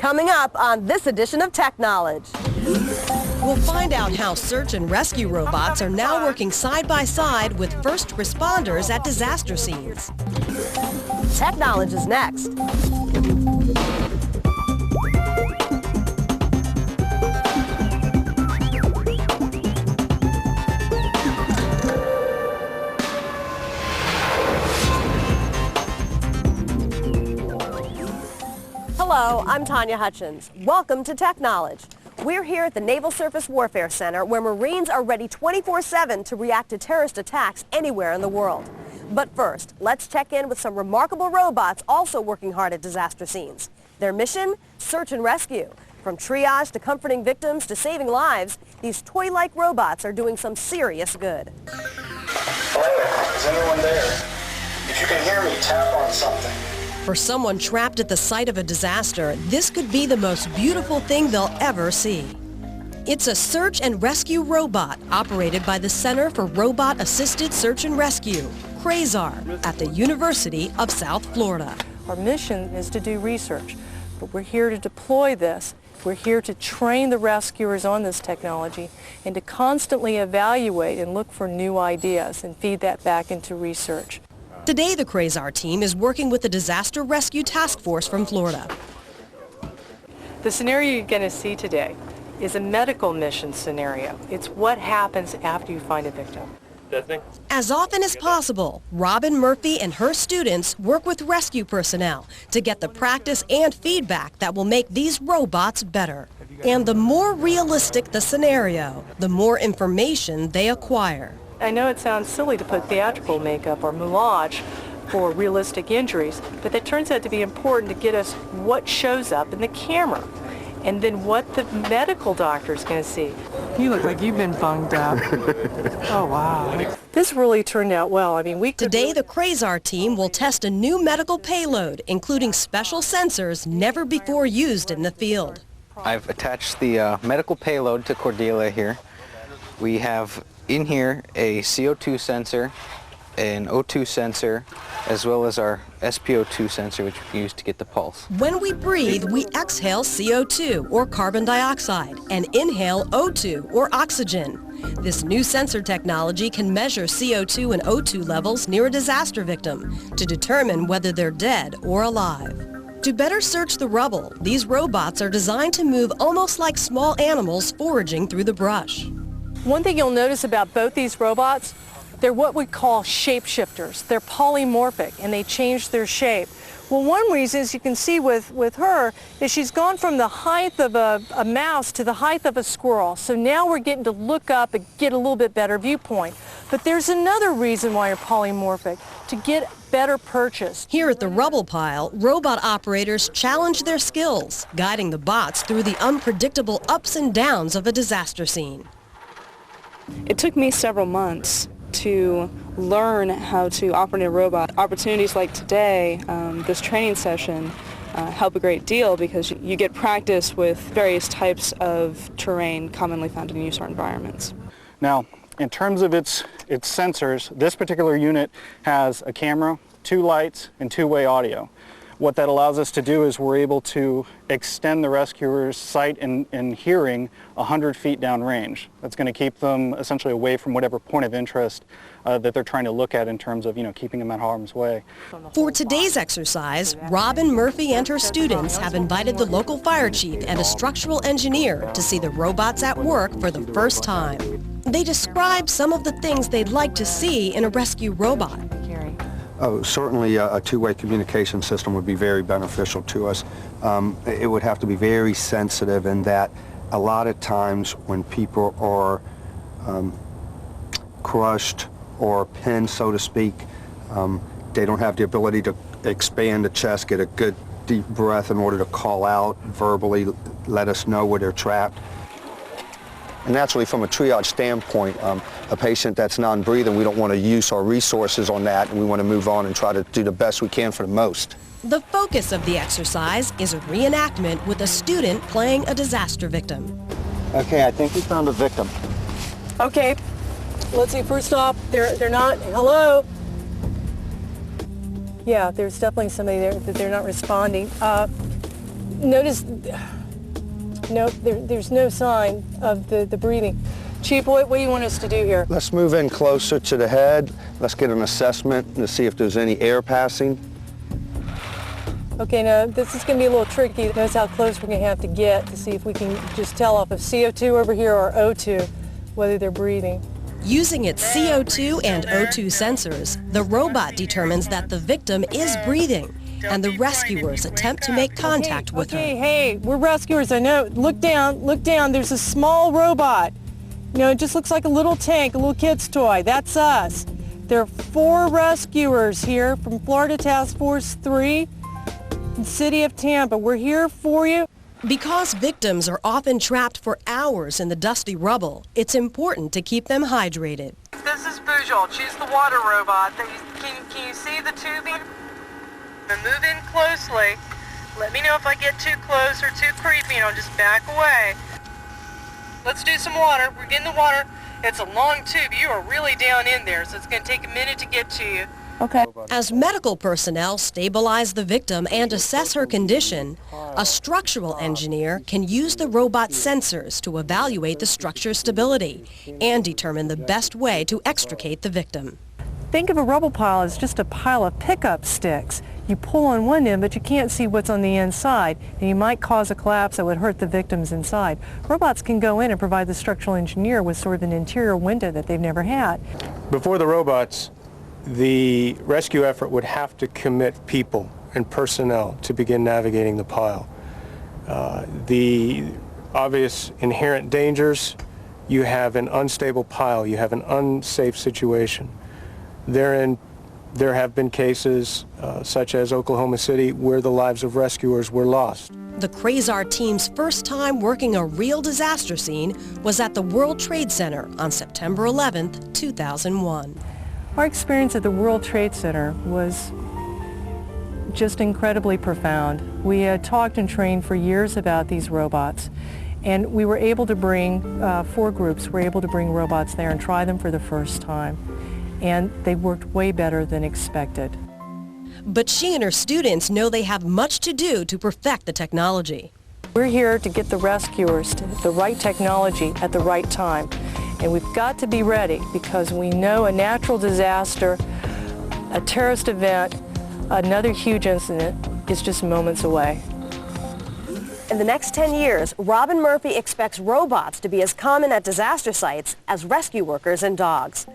Coming up on this edition of Techknowledge. We'll find out how search and rescue robots are now working side by side with first responders at disaster scenes. Techknowledge is next. Hello, I'm Tanya Hutchins. Welcome to Techknowledge. We're here at the Naval Surface Warfare Center where Marines are ready 24/7 to react to terrorist attacks anywhere in the world. But first, let's check in with some remarkable robots also working hard at disaster scenes. Their mission? Search and rescue. From triage to comforting victims to saving lives, these toy-like robots are doing some serious good. Hello, is anyone there? If you can hear me, tap on something. For someone trapped at the site of a disaster, this could be the most beautiful thing they'll ever see. It's a search and rescue robot operated by the Center for Robot Assisted Search and Rescue, CRAZAR, at the University of South Florida. Our mission is to do research, but we're here to deploy this. We're here to train the rescuers on this technology and to constantly evaluate and look for new ideas and feed that back into research. Today, the CRAZAR team is working with the Disaster Rescue Task Force from Florida. The scenario you're going to see today is a medical mission scenario. It's what happens after you find a victim. As often as possible, Robin Murphy and her students work with rescue personnel to get the practice and feedback that will make these robots better. And the more realistic the scenario, the more information they acquire. I know it sounds silly to put theatrical makeup or moulage for realistic injuries, but that turns out to be important to get us what shows up in the camera and then what the medical doctor is going to see. You look like you've been bunged up. Oh, wow. This really turned out well. I mean, Today, the CRAZAR team will test a new medical payload, including special sensors never before used in the field. I've attached the medical payload to Cordelia here. We have in here a CO2 sensor, an O2 sensor, as well as our SpO2 sensor, which we use to get the pulse. When we breathe, we exhale CO2, or carbon dioxide, and inhale O2, or oxygen. This new sensor technology can measure CO2 and O2 levels near a disaster victim to determine whether they're dead or alive. To better search the rubble, these robots are designed to move almost like small animals foraging through the brush. One thing you'll notice about both these robots, they're what we call shapeshifters. They're polymorphic and they change their shape. Well, one reason, as you can see with her, is she's gone from the height of a mouse to the height of a squirrel. So now we're getting to look up and get a little bit better viewpoint. But there's another reason why you're polymorphic, to get better purchase. Here at the rubble pile, robot operators challenge their skills, guiding the bots through the unpredictable ups and downs of a disaster scene. It took me several months to learn how to operate a robot. Opportunities like today, this training session, help a great deal because you get practice with various types of terrain commonly found in USAR environments. Now, in terms of its sensors, this particular unit has a camera, 2 lights, and 2-way audio. What that allows us to do is we're able to extend the rescuer's sight and hearing 100 feet downrange. That's going to keep them essentially away from whatever point of interest that they're trying to look at in terms of, keeping them at harm's way. For today's exercise, Robin Murphy and her students have invited the local fire chief and a structural engineer to see the robots at work for the first time. They describe some of the things they'd like to see in a rescue robot. Oh, certainly a two-way communication system would be very beneficial to us. It would have to be very sensitive in that a lot of times when people are crushed or pinned, so to speak, they don't have the ability to expand the chest, get a good deep breath in order to call out, verbally let us know where they're trapped. And naturally, from a triage standpoint, a patient that's non-breathing, we don't want to use our resources on that, and we want to move on and try to do the best we can for the most. The focus of the exercise is a reenactment with a student playing a disaster victim. Okay, I think we found a victim. Okay, let's see, first off, they're not, hello? Yeah, there's definitely somebody there that they're not responding. Notice, nope, there's no sign of the breathing. Chief, what do you want us to do here? Let's move in closer to the head. Let's get an assessment to see if there's any air passing. Okay, now this is going to be a little tricky. Notice how close we're going to have to get to see if we can just tell off of CO2 over here or O2 whether they're breathing. Using its CO2 and O2 sensors, the robot determines that the victim is breathing, and the rescuers attempt to make contact with her. Hey, we're rescuers, I know. Look down, there's a small robot. You know, it just looks like a little tank, a little kid's toy. That's us. There are 4 rescuers here from Florida Task Force 3 in the city of Tampa. We're here for you. Because victims are often trapped for hours in the dusty rubble, it's important to keep them hydrated. This is Bujol. She's the water robot. Can you see the tubing? Move in closely. Let me know if I get too close or too creepy, and I'll just back away. Let's do some water. We're getting the water. It's a long tube. You are really down in there, so it's going to take a minute to get to you. Okay. As medical personnel stabilize the victim and assess her condition, a structural engineer can use the robot's sensors to evaluate the structure's stability and determine the best way to extricate the victim. Think of a rubble pile as just a pile of pickup sticks. You pull on one end, but you can't see what's on the inside, and you might cause a collapse that would hurt the victims inside. Robots can go in and provide the structural engineer with sort of an interior window that they've never had. Before the robots, the rescue effort would have to commit people and personnel to begin navigating the pile. The obvious inherent dangers, you have an unstable pile, you have an unsafe situation. There have been cases such as Oklahoma City where the lives of rescuers were lost. The Quasar team's first time working a real disaster scene was at the World Trade Center on September 11th, 2001. Our experience at the World Trade Center was just incredibly profound. We had talked and trained for years about these robots, and we were able to bring, 4 groups were able to bring robots there and try them for the first time. And they worked way better than expected. But she and her students know they have much to do to perfect the technology. We're here to get the rescuers to the right technology at the right time. And we've got to be ready because we know a natural disaster, a terrorist event, another huge incident is just moments away. In the next 10 years, Robin Murphy expects robots to be as common at disaster sites as rescue workers and dogs.